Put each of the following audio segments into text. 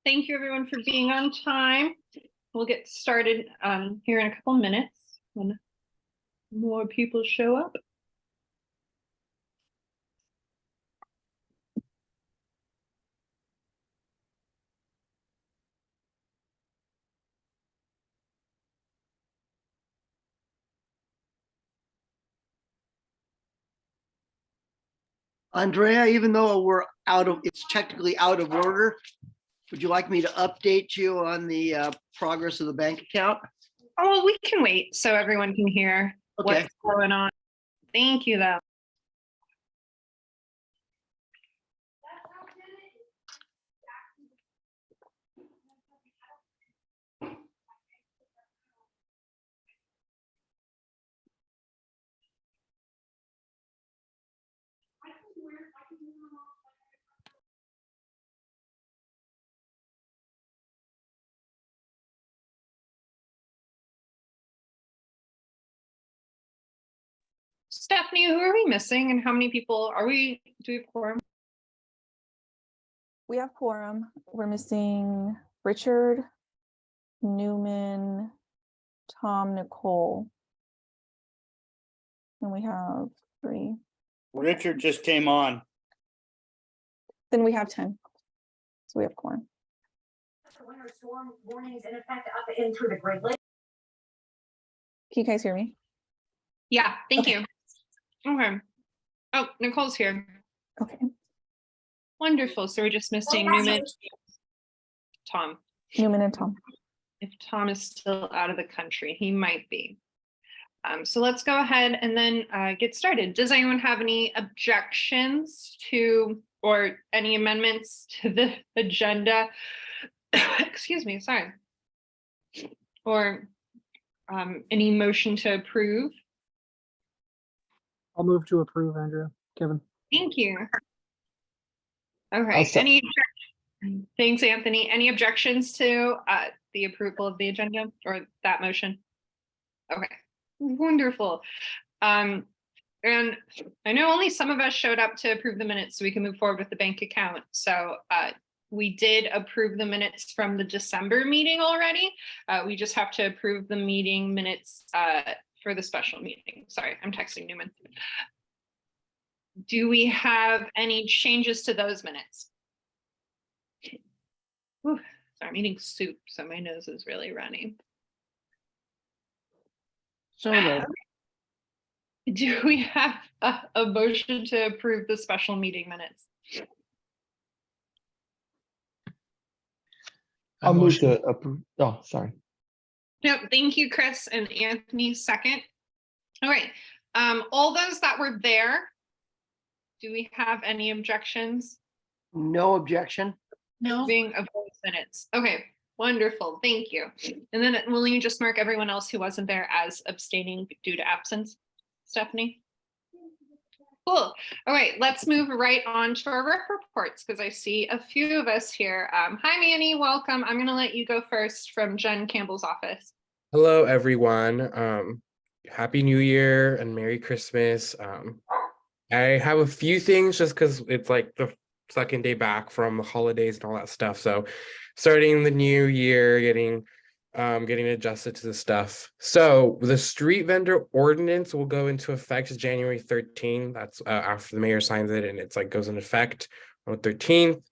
Thank you everyone for being on time. We'll get started here in a couple minutes when more people show up. Andrea, even though it's technically out of order, would you like me to update you on the progress of the bank account? Oh, well, we can wait so everyone can hear Okay. what's going on. Thank you, though. Stephanie, who are we missing and how many people do we have quorum? We have quorum. We're missing Richard, Newman, Tom, Nicole. And we have 3. Richard just came on. Then we have 10. So we have quorum. Winter storm warnings in effect up and through the Great Lakes. Can you guys hear me? Yeah, thank Okay. you. Okay. Oh, Nicole's here. Okay. Wonderful. So we're just missing Newman, Tom. Newman and Tom. If Tom is still out of the country, he might be. So let's go ahead and then get started. Does anyone have any objections to or any amendments to the agenda? Excuse me, sorry. Or any motion to approve? I'll move to approve, Andrea. Kevin. Thank you. All right. Thanks, Anthony. Any objections to the approval of the agenda or that motion? Okay, wonderful. And I know only some of us showed up to approve the minutes so we can move forward with the bank account. So we did approve the minutes from the December meeting already. We just have to approve the meeting minutes for the special meeting. Sorry, I'm texting Newman. Do we have any changes to those minutes? Whew, sorry, I'm eating soup, so my nose is really runny. So moved. Do we have a motion to approve the special meeting minutes? I'll move to approve. Oh, sorry. No, thank you, Chris and Anthony, second. All right, all those that were there, do we have any objections? No objection. No. Being of those minutes. Okay, wonderful, thank you. And then will you just mark everyone else who wasn't there as abstaining due to absence, Stephanie? Cool. All right, let's move right on to our rep reports because I see a few of us here. Hi, Manny, welcome. I'm going to let you go first from Jen Campbell's office. Hello, everyone. Happy New Year and Merry Christmas. I have a few things just because it's like the second day back from the holidays and all that stuff. So starting the new year, getting adjusted to the stuff. So the street vendor ordinance will go into effect January 13th. That's after the mayor signs it and it's like goes into effect on the 13th.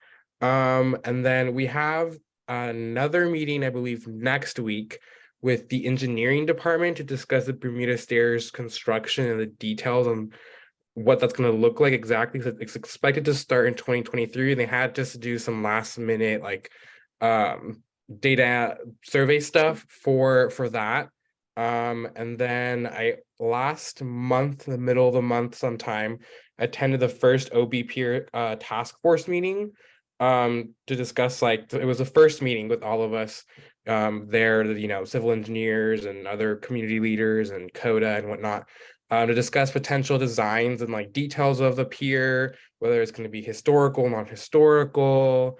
And then we have another meeting, I believe, next week with the engineering department to discuss the Bermuda Stairs construction and the details on what that's going to look like exactly. So it's expected to start in 2023 and they had just to do some last minute like data survey stuff for that. And then I last month, in the middle of the month sometime, attended the first OB peer task force meeting to discuss, like, it was the first meeting with all of us there, you know, civil engineers and other community leaders and CODA and whatnot, to discuss potential designs and like details of the pier, whether it's going to be historical, non-historical,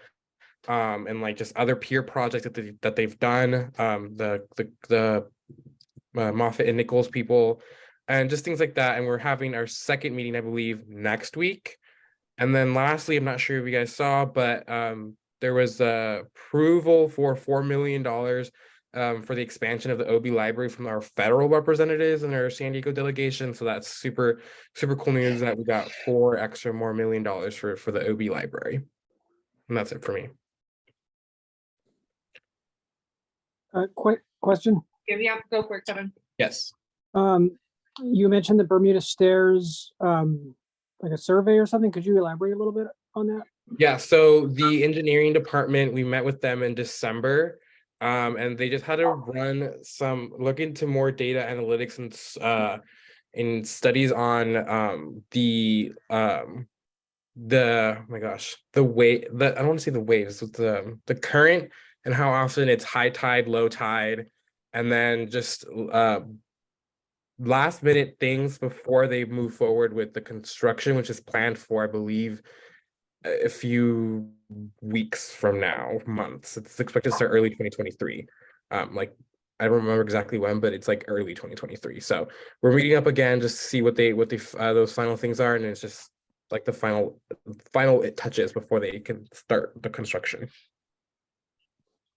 and like just other pier projects that they've done, the Moffett and Nichols people, and just things like that. And we're having our second meeting, I believe, next week. And then lastly, I'm not sure if you guys saw, but there was approval for $4 million for the expansion of the OB library from our federal representatives and our San Diego delegation. So that's super cool news that we got $4 million for the OB library. And that's it for me. Quick question. Yeah, go for it, Kevin. Yes. You mentioned the Bermuda Stairs, like a survey or something. Could you elaborate a little bit on that? Yeah, so the engineering department, we met with them in December, and they just had to look into more data analytics and in studies on the oh my gosh, I don't want to say the waves, the current and how often it's high tide, low tide, and then just last minute things before they move forward with the construction, which is planned for, I believe, a few weeks from now, months. It's expected to start early 2023. Like I don't remember exactly when, but it's like early 2023. So we're meeting up again just to see what those final things are, and it's just like the final touches before they can start the construction.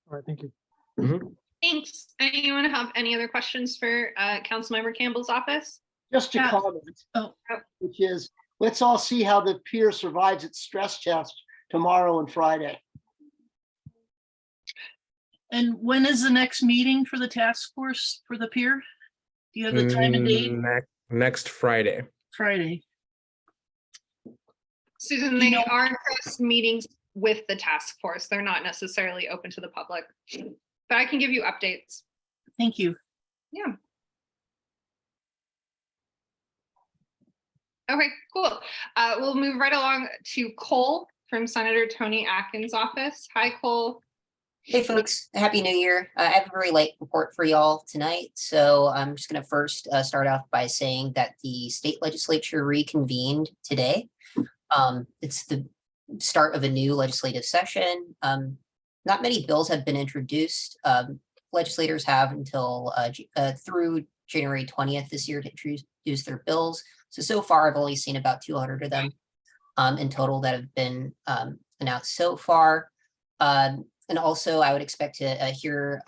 All right, thank you. Thanks. Anyone have any other questions for Councilmember Campbell's office? Just a Yeah. comment, Oh. which is, let's all see how the pier survives its stress test tomorrow and Friday. And when is the next meeting for the task force for the pier? Do you have the time and date? Next Friday. Friday. Susan, You they know- are just meetings with the task force. They're not necessarily open to the public, but I can give you updates. Thank you. Yeah. Okay, cool. We'll move right along to Cole from Senator Tony Atkins' office. Hi, Cole. Hey folks, Happy New Year. I have a very light report for y'all tonight. So I'm just going to first start off by saying that the state legislature reconvened today. It's the start of a new legislative session. Not many bills have been introduced. Legislators have until through January 20th this year to introduce their bills. So far, I've only seen about 200 of them in total that have been announced so far. And also, I would expect to hear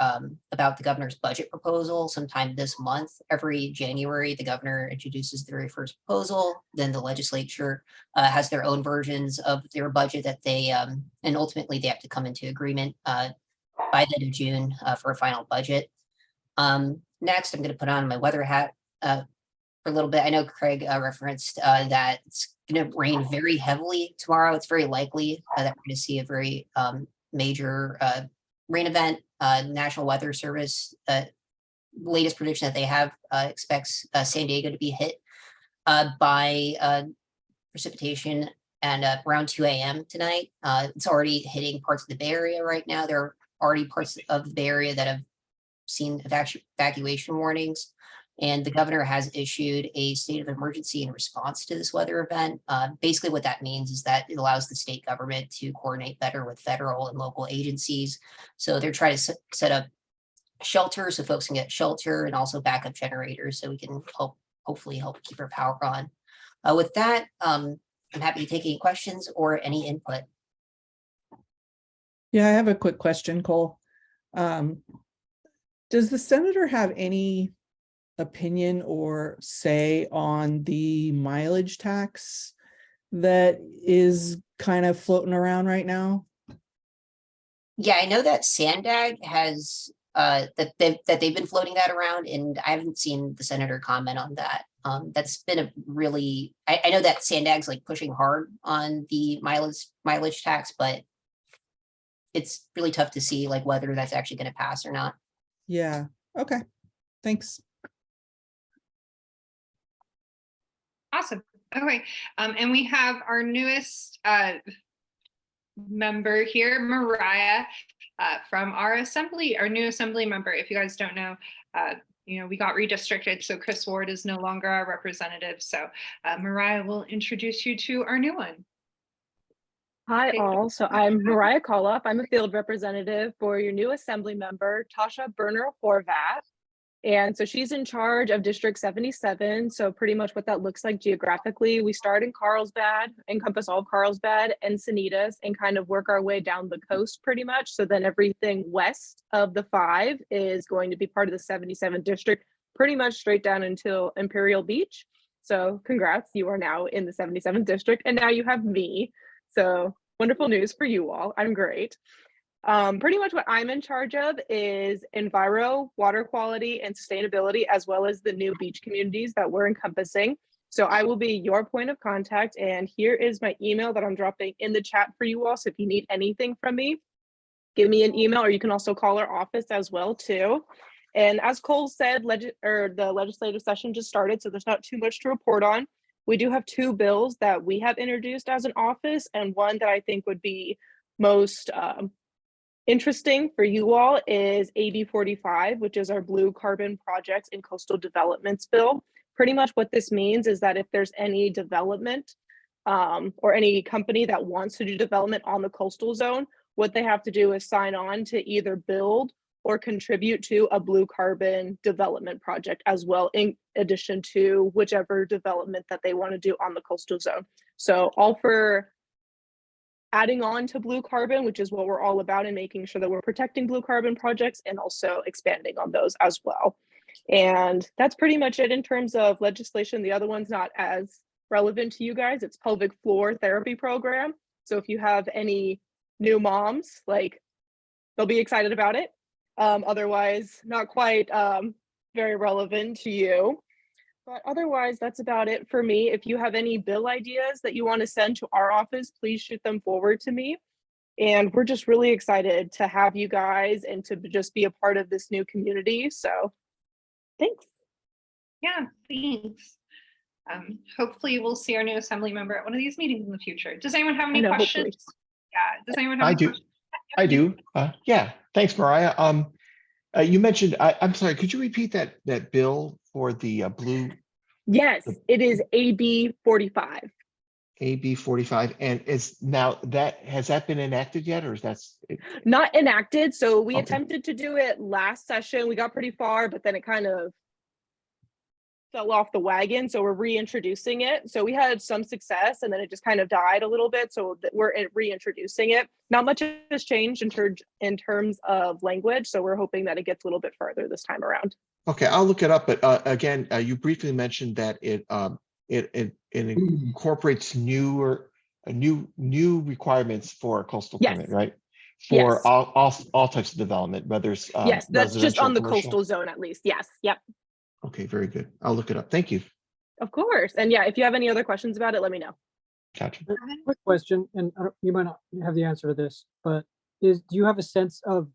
about the governor's budget proposal sometime this month. Every January, the governor introduces the very first proposal. Then the legislature has their own versions of their budget that they, and ultimately they have to come into agreement by the end of June for a final budget. Next, I'm going to put on my weather hat for a little bit. I know Craig referenced that it's going to rain very heavily tomorrow. It's very likely that we're going to see a very major rain event. National Weather Service latest prediction that they have expects San Diego to be hit by precipitation and around 2 a.m. tonight. It's already hitting parts of the Bay Area right now. There are already parts of the Bay Area that have seen evacuation warnings. And the governor has issued a state of emergency in response to this weather event. Basically, what that means is that it allows the state government to coordinate better with federal and local agencies. So they're trying to set up shelters so folks can get shelter, and also backup generators so we can hopefully help keep our power on. With that, I'm happy to take any questions or any input. Yeah, I have a quick question, Cole. Does the senator have any opinion or say on the mileage tax that is kind of floating around right now? Yeah, I know that Sandag has that they've been floating that around, and I haven't seen the senator comment on that. That's been a really, I know that Sandag's like pushing hard on the mileage tax, but it's really tough to see like whether that's actually going to pass or not. Yeah, okay, thanks. Awesome. Okay. And we have our newest member here, Mariah, from our assembly, our new assembly member. If you guys don't know, we got redistricted, so Chris Ward is no longer our representative. So Mariah will introduce you to our new one. Hi Okay. all, so I'm Mariah Koloff. I'm a field representative for your new assembly member, Tasha Berner Horvath. And so she's in charge of District 77. So pretty much what that looks like geographically, we start in Carlsbad, encompass all of Carlsbad and Sanitas, and kind of work our way down the coast pretty much. So then everything west of the 5 is going to be part of the 77 district, pretty much straight down until Imperial Beach. So congrats, you are now in the 77th district, and now you have me. So wonderful news for you all. I'm great. Pretty much what I'm in charge of is enviro, water quality, and sustainability, as well as the new beach communities that we're encompassing. So I will be your point of contact, and here is my email that I'm dropping in the chat for you all. So if you need anything from me, give me an email, or you can also call our office as well too. And as Cole said, the legislative session just started, so there's not too much to report on. We do have 2 bills that we have introduced as an office, and one that I think would be most interesting for you all is AB 45, which is our Blue Carbon Projects and Coastal Developments Bill. Pretty much what this means is that if there's any development or any company that wants to do development on the coastal zone, what they have to do is sign on to either build or contribute to a blue carbon development project as well, in addition to whichever development that they want to do on the coastal zone. So all for adding on to blue carbon, which is what we're all about, and making sure that we're protecting blue carbon projects and also expanding on those as well. And that's pretty much it in terms of legislation. The other one's not as relevant to you guys. It's pelvic floor therapy program. So if you have any new moms, like, they'll be excited about it. Otherwise, not quite very relevant to you. But otherwise, that's about it for me. If you have any bill ideas that you want to send to our office, please shoot them forward to me. And we're just really excited to have you guys and to just be a part of this new community. So thanks. Yeah, thanks. Hopefully we'll see our new assembly member at one of these meetings in the future. Does anyone have any questions? Hopefully. Yeah, does anyone have I any do. questions? I do. Yeah, thanks, Mariah. You mentioned, I'm sorry, could you repeat that bill for the blue Yes, it is AB 45. AB 45? And has that been enacted yet, or is that? Not enacted. So we Okay. attempted to do it last session. We got pretty far, but then it kind of fell off the wagon. So we're reintroducing it. So we had some success, and then it just kind of died a little bit. So we're reintroducing it. Not much has changed in terms of language. So we're hoping that it gets a little bit further this time around. Okay, I'll look it up. But again, you briefly mentioned that it incorporates new requirements for a coastal Yes. permit, right? For Yes. all types of development, whether it's Yes, that's just residential, on the commercial. coastal zone at least. Yes. Yep. Okay, very good. I'll look it up. Thank you. Of course. And yeah, if you have any other questions about it, let me know. Gotcha. Quick question, and you might not have the answer to this, but do you have a sense of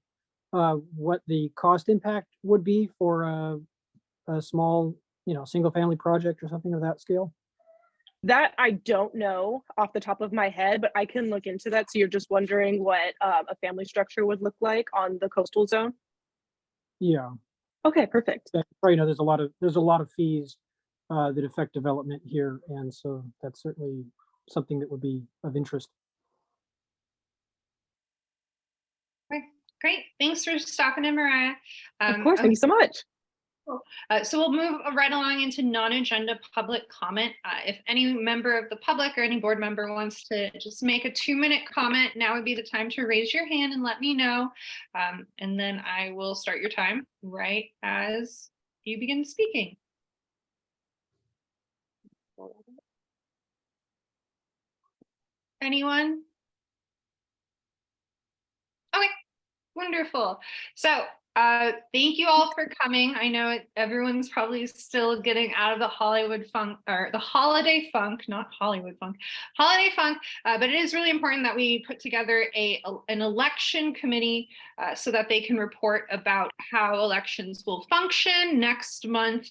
what the cost impact would be for a small, single family project or something of that scale? That I don't know off the top of my head, but I can look into that. So you're just wondering what a family structure would look like on the coastal zone? Yeah. Okay, perfect. There's a lot of fees that affect development here, and so that's certainly something that would be of interest. Great. Thanks for stopping in, Mariah. Of course. Thank you so much. So we'll move right along into non-agenda public comment. If any member of the public or any board member wants to just make a 2-minute comment, now would be the time to raise your hand and let me know. And then I will start your time right as you begin speaking. Anyone? Okay, wonderful. So thank you all for coming. I know everyone's probably still getting out of the Hollywood funk, or the holiday funk, not Hollywood funk, holiday funk. But it is really important that we put together an election committee so that they can report about how elections will function next month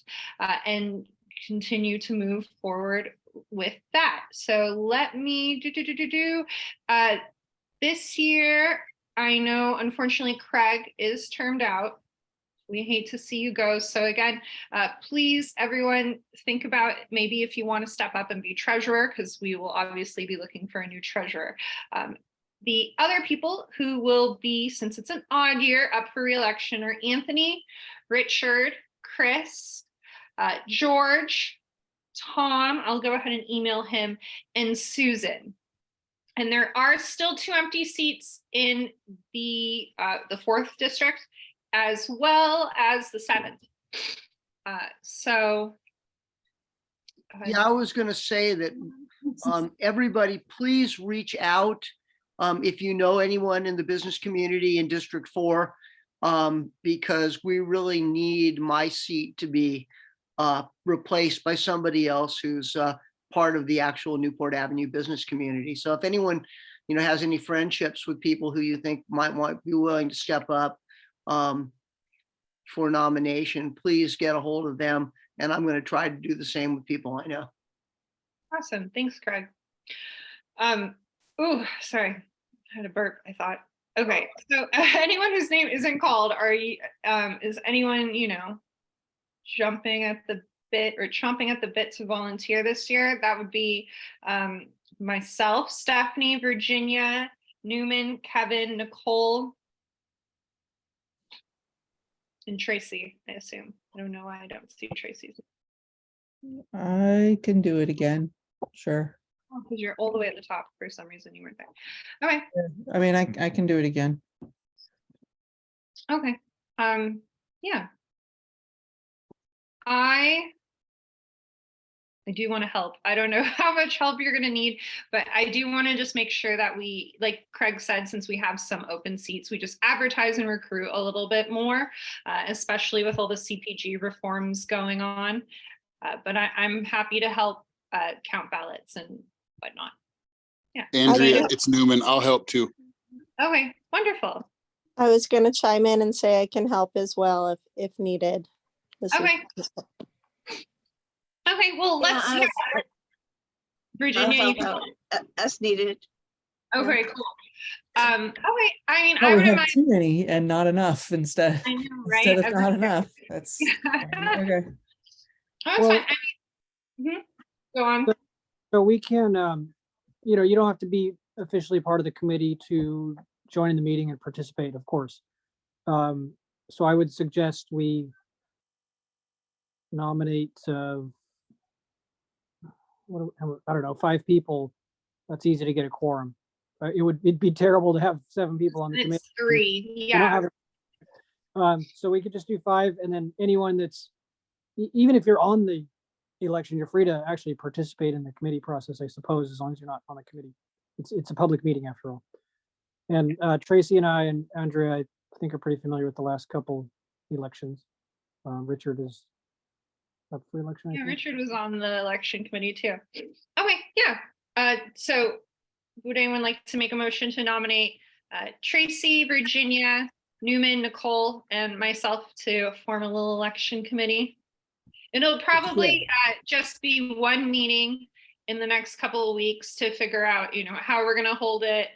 and continue to move forward with that. So let me this year, I know, unfortunately, Craig is termed out. We hate to see you go. So again, please, everyone, think about maybe if you want to step up and be treasurer, because we will obviously be looking for a new treasurer. The other people who will be, since it's an odd year, up for re-election are Anthony, Richard, Chris, George, Tom, I'll go ahead and email him, and Susan. And there are still 2 empty seats in the 4th district, as well as the 7th. Yeah, I was gonna say that, everybody, please reach out. If you know anyone in the business community in District 4, because we really need my seat to be replaced by somebody else who's part of the actual Newport Avenue business community. So if anyone, has any friendships with people who you think might be willing to step up for nomination, please get a hold of them. And I'm going to try to do the same with people I know. Awesome. Thanks, Craig. Sorry. I had a burp, I thought. Okay. So anyone whose name isn't called, is anyone, jumping at the bit or chomping at the bit to volunteer this year? That would be myself, Stephanie, Virginia, Newman, Kevin, Nicole, and Tracy, I assume. I don't know why I don't see Tracy's. I can do it again. Sure. Because you're all the way at the top. For some reason you weren't there. Okay. I mean, I can do it again. Okay. Yeah. I do want to help. I don't know how much help you're going to need, but I do want to just make sure that we, like Craig said, since we have some open seats, we just advertise and recruit a little bit more, especially with all the CPG reforms going on. But I'm happy to help count ballots and whatnot. Yeah. Andrea, it's Newman. I'll help too. Okay, wonderful. I was going to chime in and say I can help as well if needed. Okay. Okay, well, let's hear it. Virginia, you can. As needed. Okay, cool. Okay, I mean, Oh, I we wouldn't have mind. too many and not enough instead. I know, right? Instead of not enough. That's okay. That's Well- fine. Go on. So we can, you don't have to be officially part of the committee to join in the meeting and participate, of course. So I would suggest we nominate, I don't know, 5 people. That's easy to get a quorum. It'd be terrible to have 7 people on the committee. It's 3, We don't yeah. have so we could just do 5, and then anyone that's, even if you're on the election, you're free to actually participate in the committee process, I suppose, as long as you're not on the committee. It's a public meeting after all. And Tracy and I and Andrea, I think, are pretty familiar with the last couple elections. Richard is up for election. I Yeah, think. Richard was on the election committee too. Okay, yeah. So would anyone like to make a motion to nominate Tracy, Virginia, Newman, Nicole, and myself to form a little election committee? It'll probably just be one meeting in the next couple of weeks to figure out, how we're going to hold it,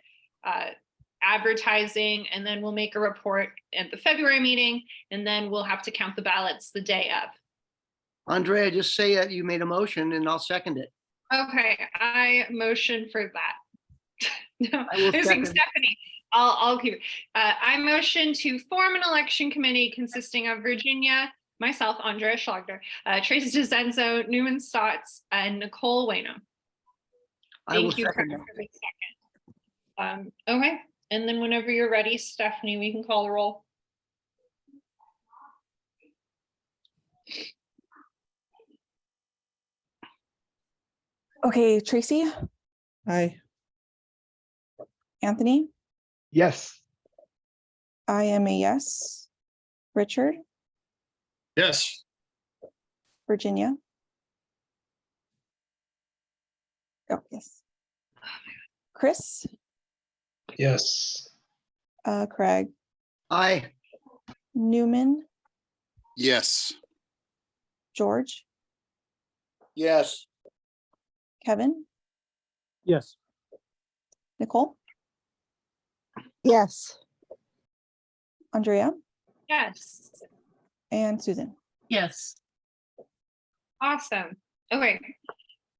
advertising, and then we'll make a report at the February meeting, and then we'll have to count the ballots the day of. Andrea, just say that you made a motion and I'll second it. Okay, I motion for that. No, I will I was saying second. Stephanie. I'll keep it. I motion to form an election committee consisting of Virginia, myself, Andrea Schlagner, Tracy DeZenzo, Newman Stotts, and Nicole Wayno. I will Thank you, second Craig, that. for the second. Okay, and then whenever you're ready, Stephanie, we can call the roll. Okay, Tracy, Hi. Anthony, Yes. I am a yes. Richard, Yes. Virginia. Oh, yes. Chris, Yes. Craig, Aye. Newman, Yes. George, Yes. Kevin, Yes. Nicole, Yes. Andrea, Yes. and Susan. Yes. Awesome. Okay.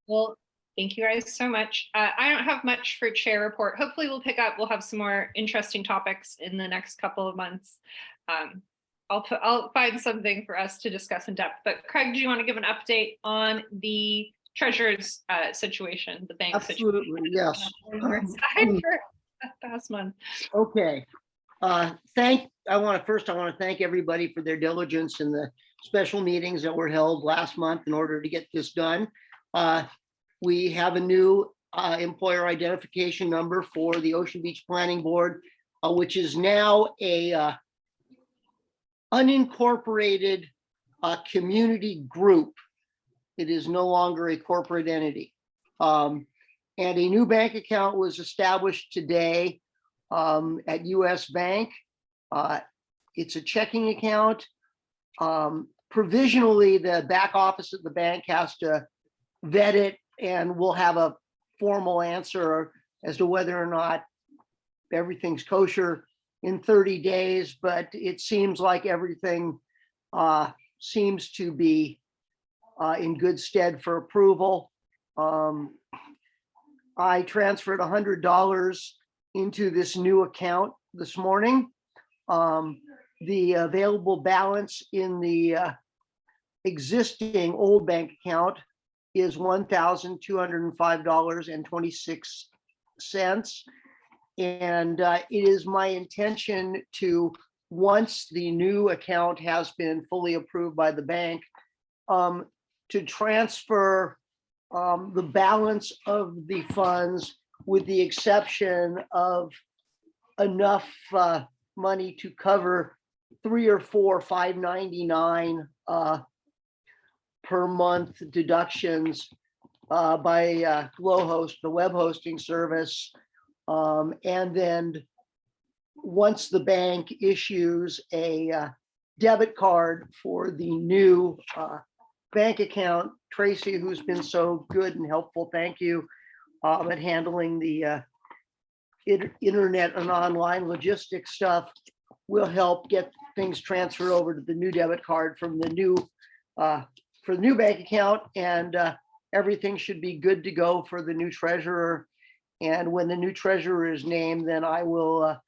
Well, thank you guys so much. I don't have much for chair report. Hopefully we'll pick up. We'll have some more interesting topics in the next couple of months. I'll find something for us to discuss in depth. But Craig, do you want to give an update on the treasurer's situation, the bank situation? Absolutely, yes. We're excited for the past month. Okay. I want to thank everybody for their diligence in the special meetings that were held last month in order to get this done. We have a new employer identification number for the Ocean Beach Planning Board, which is now a unincorporated community group. It is no longer a corporate entity. And a new bank account was established today at US Bank. It's a checking account. Provisionally, the back office at the bank has to vet it, and we'll have a formal answer as to whether or not everything's kosher in 30 days, but it seems like everything seems to be in good stead for approval. I transferred $100 into this new account this morning. The available balance in the existing old bank account is $1,205.26. And it is my intention to, once the new account has been fully approved by the bank, to transfer the balance of the funds, with the exception of enough money to cover 3 or 4 $5.99 per month deductions by Glowhost, the web hosting service. And then once the bank issues a debit card for the new bank account, Tracy, who's been so good and helpful, thank you, at handling the internet and online logistics stuff, will help get things transferred over to the new debit card from the new for the new bank account, and everything should be good to go for the new treasurer. And when the new treasurer is named, then I will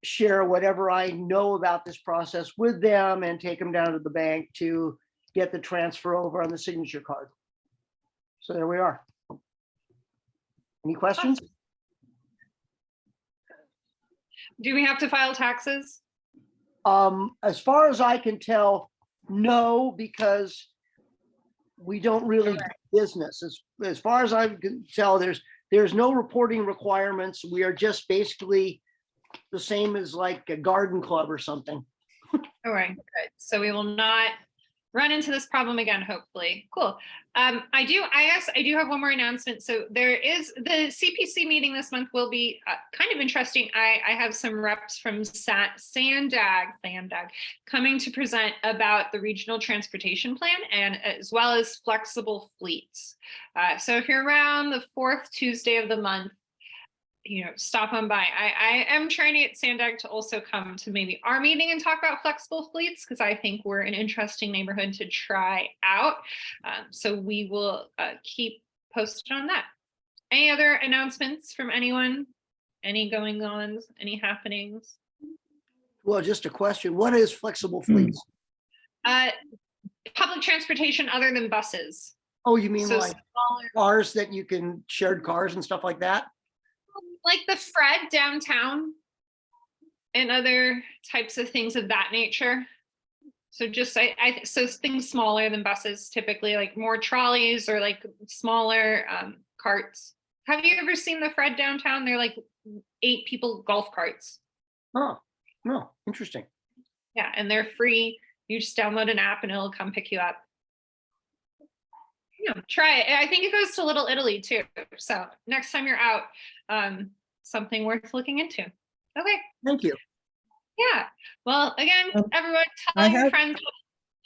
share whatever I know about this process with them and take them down to the bank to get the transfer over on the signature card. So there we are. Any questions? Do we have to file taxes? As far as I can tell, no, because we don't really do business. As far as I can tell, there's no reporting requirements. We are just basically the same as like a garden club or something. All right, good. So we will not run into this problem again, hopefully. Cool. I do have one more announcement. So there is the CPC meeting this month will be kind of interesting. I have some reps from Sandag coming to present about the regional transportation plan, and as well as flexible fleets. So if you're around the 4th Tuesday of the month, stop on by. I am trying to get Sandag to also come to maybe our meeting and talk about flexible fleets, because I think we're an interesting neighborhood to try out. So we will keep posted on that. Any other announcements from anyone? Any going-ons? Any happenings? Well, just a question. What is flexible fleets? Public transportation other than buses. Oh, you mean So like smaller- cars that you can, shared cars and stuff like that? Like the Fred downtown and other types of things of that nature. So just so things smaller than buses, typically, like more trolleys or like smaller carts. Have you ever seen the Fred downtown? They're like 8 people golf carts. Oh, no, interesting. Yeah, and they're free. You just download an app and it'll come pick you up. Try it. I think it goes to Little Italy too. So next time you're out, something worth looking into. Okay. Thank you. Yeah. Well, again, everyone, I tell your have- friends.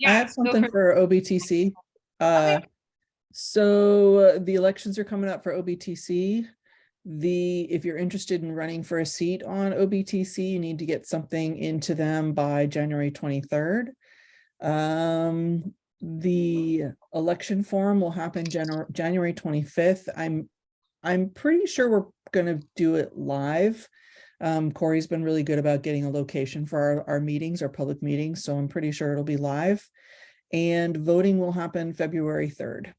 I have something for OBTC. So the elections are coming up for OBTC. If you're interested in running for a seat on OBTC, you need to get something into them by January 23rd. The election forum will happen January 25th. I'm pretty sure we're going to do it live. Corey's been really good about getting a location for our meetings, our public meetings, so I'm pretty sure it'll be live. And voting will happen February 3rd.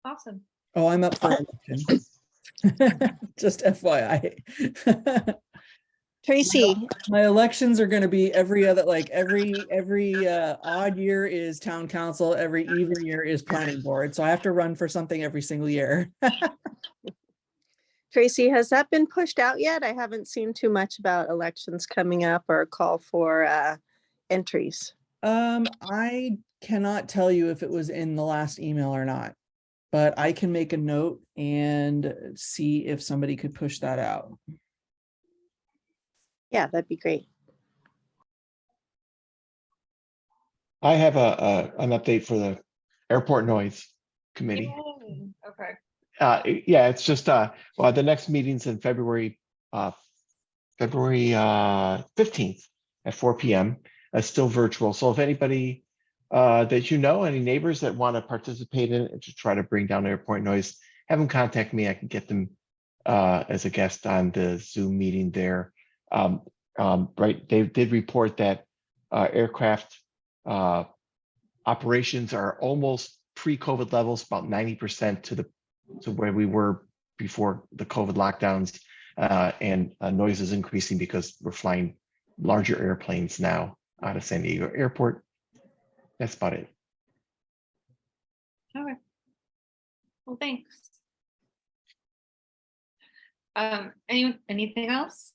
Awesome. Oh, I'm up for election. Just FYI. Tracy, My elections are going to be every other, like every odd year is town council, every even year is planning board. So I have to run for something every single year. Tracy, has that been pushed out yet? I haven't seen too much about elections coming up or a call for entries. I cannot tell you if it was in the last email or not, but I can make a note and see if somebody could push that out. Yeah, that'd be great. I have an update for the airport noise committee. Yay. Okay. Yeah, it's just, well, the next meeting's in February 15th at 4 p.m. It's still virtual. So if anybody that you know, any neighbors that want to participate in it to try to bring down airport noise, have them contact me. I can get them as a guest on the Zoom meeting there. Right, they did report that aircraft operations are almost pre-COVID levels, about 90% to where we were before the COVID lockdowns, and noise is increasing because we're flying larger airplanes now out of San Diego Airport. That's about it. Okay. Well, thanks. Anything else?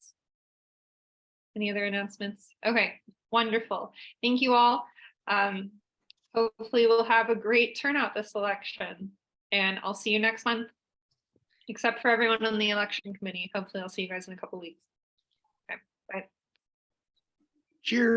Any other announcements? Okay, wonderful. Thank you all. Hopefully we'll have a great turnout this election, and I'll see you next month, except for everyone on the election committee. Hopefully I'll see you guys in a couple weeks. Okay, bye. Cheers.